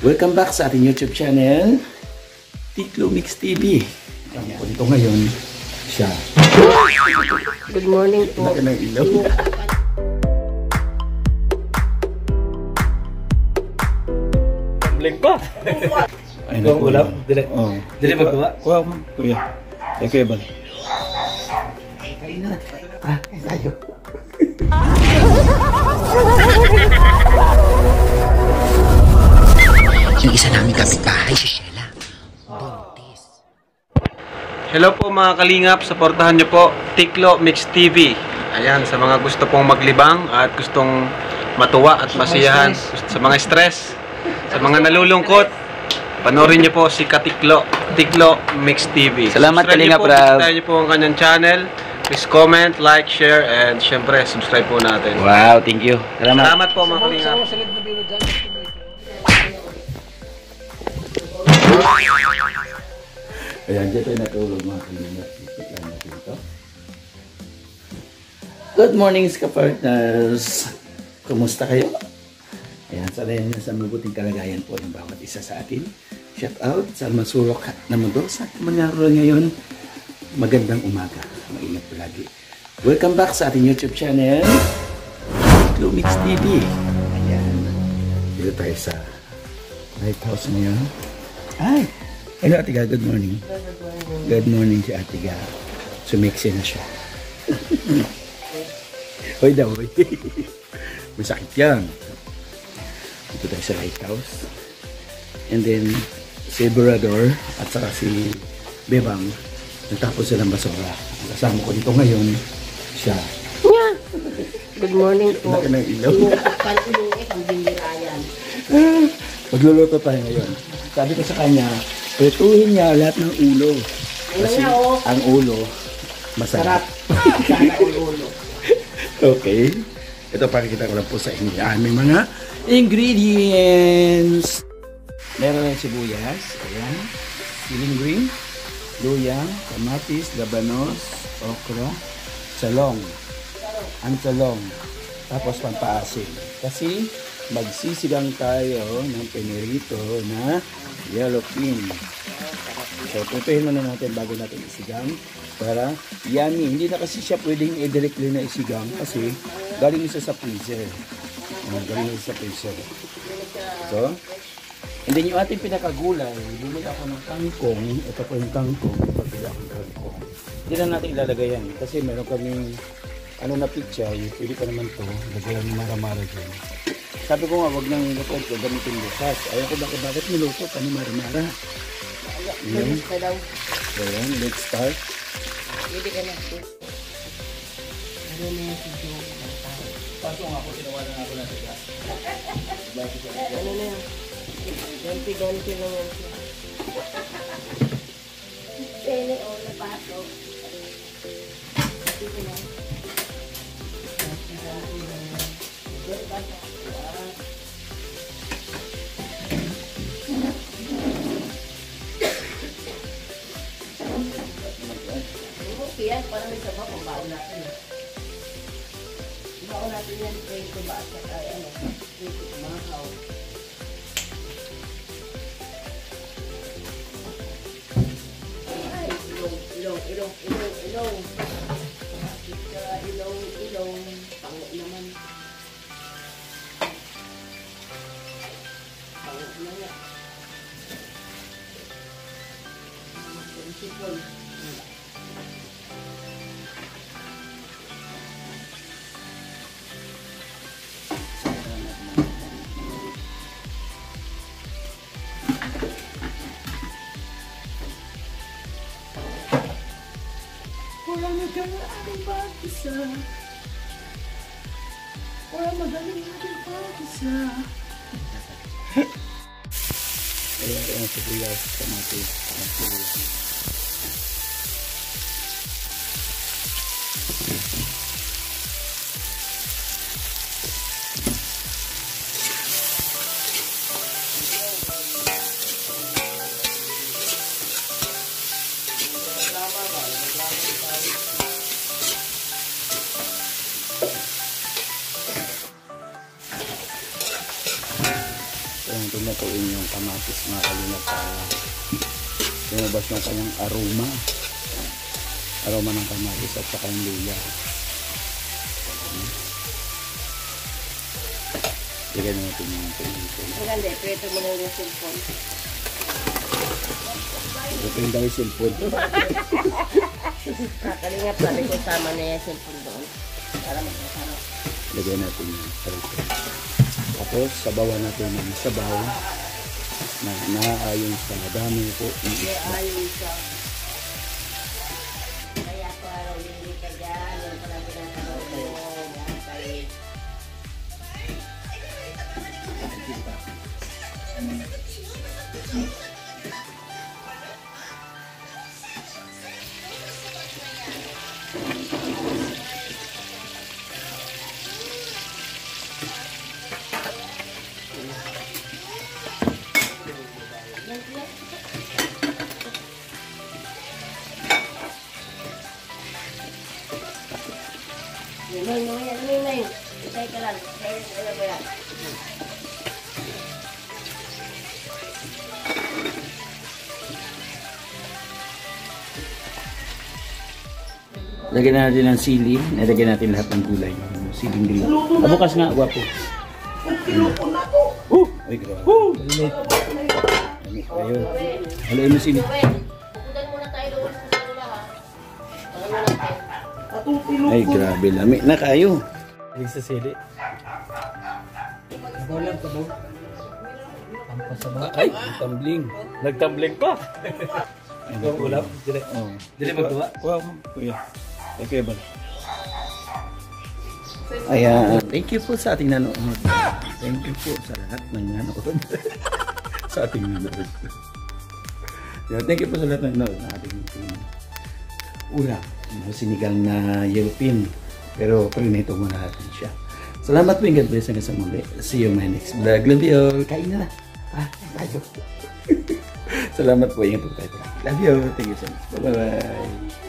Welcome back sa ating YouTube channel, Tiklo Mix TV. Ang punto ngayon, siya. Good morning po. Laki ng ilaw. Bling pa. Ay, Ikaw ulam? Dili. Oh. Dili magkuha? Kuha mo, kuya. Ay, kuya ba? Kain na. Ah, kain tayo. Yung isa namin kapitbahay, si Sheila. Buntis. Hello po mga kalingap, supportahan nyo po Tiklo Mix TV. Ayan, sa mga gusto pong maglibang at gustong matuwa at masiyahan, sa mga stress, sa mga nalulungkot, panoorin nyo po si Katiklo, Tiklo Mix TV. Salamat, Kalingap Rab. Subscribe nyo po ang kanyang channel. Please comment, like, share, and syempre subscribe po natin. Wow, thank you. Salamat po mga kalingap. Ayan, dito tayo natulog mga kalingap. Ipit lang natin ito. Good morning, Ska-Partners! Kumusta kayo? Ayan, sana yan sa mabuting kalagayan po ng bawat isa sa atin. Shout out sa masurok na mundo sa mangyaro ngayon. Magandang umaga. Maingat palagi. Welcome back sa ating YouTube channel, Tiklo Mix TV. Ayan. Dito tayo sa lighthouse ngayon. Ay! Hello, Ate Ga. Good morning. Good morning si Ate Ga. Sumiksi na siya. Hoy daw, hoy. Masakit yan. Dito tayo sa lighthouse. And then, si Burador at saka si Bebang, nagtapos silang basura. Ang kasama ko dito ngayon, siya. Yeah. Good morning po. Laki ng ilaw. Magluluto tayo ngayon. Sabi ko sa kanya, prituhin niya lahat ng ulo. Kasi ang ulo, masarap. Okay. Ito, pakikita ko lang po sa inyo. Aming mga ingredients. Meron ng sibuyas. Ayan. Siling green. Luyang, kamatis, labanos, okra, salong. Ang salong. Tapos pampaasim. Kasi magsisigang tayo ng pinirito na yellow pin. So, tutuhin muna natin bago natin isigang para yummy. Hindi na kasi siya pwedeng i-directly na isigang kasi galing isa sa freezer. Galing isa sa freezer. So, and then yung ating pinakagulay, bumili ako ng kangkong. Ito po yung kangkong. Pagpili ako ng kangkong. Hindi na natin ilalagay yan kasi meron kaming na picture. Pwede pa naman to. Lagayan ng mara-mara dyan. Sabi ko nga, wag nang lupot ko, gamitin bukas. Ayaw ko bakit niluto pa ni Mara-Mara. Ayan. So, ayan, let's start. Pwede ka na po. Ano na yung video? Pasok nga po, tinawalan ako na siya. Ano na yun? Ganti-ganti lang yan siya. Pwede o napasok. Dito na. Yan, parang may sabaw kung baon natin. Baon natin yan, ito ba? Ay, ano? Ito, mahaw. Ay, ilong. Ilong. Pango naman. Pango na nga. Sipon. Wala magaling ating pag-isa. Wala magaling ating pag-isa. Ayan, ang sibuyas, kamatis, ang sibuyas. lutuin yung kamatis mga kalingap para lumabas yung kanyang aroma. Aroma ng kamatis at saka yung luya. Lagyan natin yung pinito. Maganda, ito mo na yung cellphone. Ito yung daw yung cellphone. Kalingap, sabi ko sama na yung cellphone doon. Para magkasarap. Lagyan natin yung sarito. Tapos, sabawan natin yung sabaw na naaayon sa dami po. Ayun siya. Kaya ko araw hindi ka dyan. Yung pala pinatawag mo. Yan tayo. Yan. Itay ka lang. Ano ba yan? Lagyan natin ng sili. Nalagyan natin lahat ng gulay. Siling green. Bukas nga, guwapo. Ay, grabe. Ayun. Haluin mo sili. Pupuntan muna tayo doon sa salula ha. Ay, grabe. Lami na kayo. Ay, sa sili. Ay, nagtambling. Nagtambling pa. Ito ang ulam? Dili magduwa? Wow, kuya. Okay ba? Ayan. Thank you po sa ating nanood. Thank you po sa lahat ng nanood. Sa ating nanood. Yeah, thank you po sa lahat ng nanood na ating ulam. Sinigang na European. Pero prinito muna natin siya. Salamat po. God bless hanggang sa muli. See you in my next vlog. Love you all. Kain na na. Tayo. Salamat po. Ingat po tayo. Love you. Thank you so much. Bye-bye.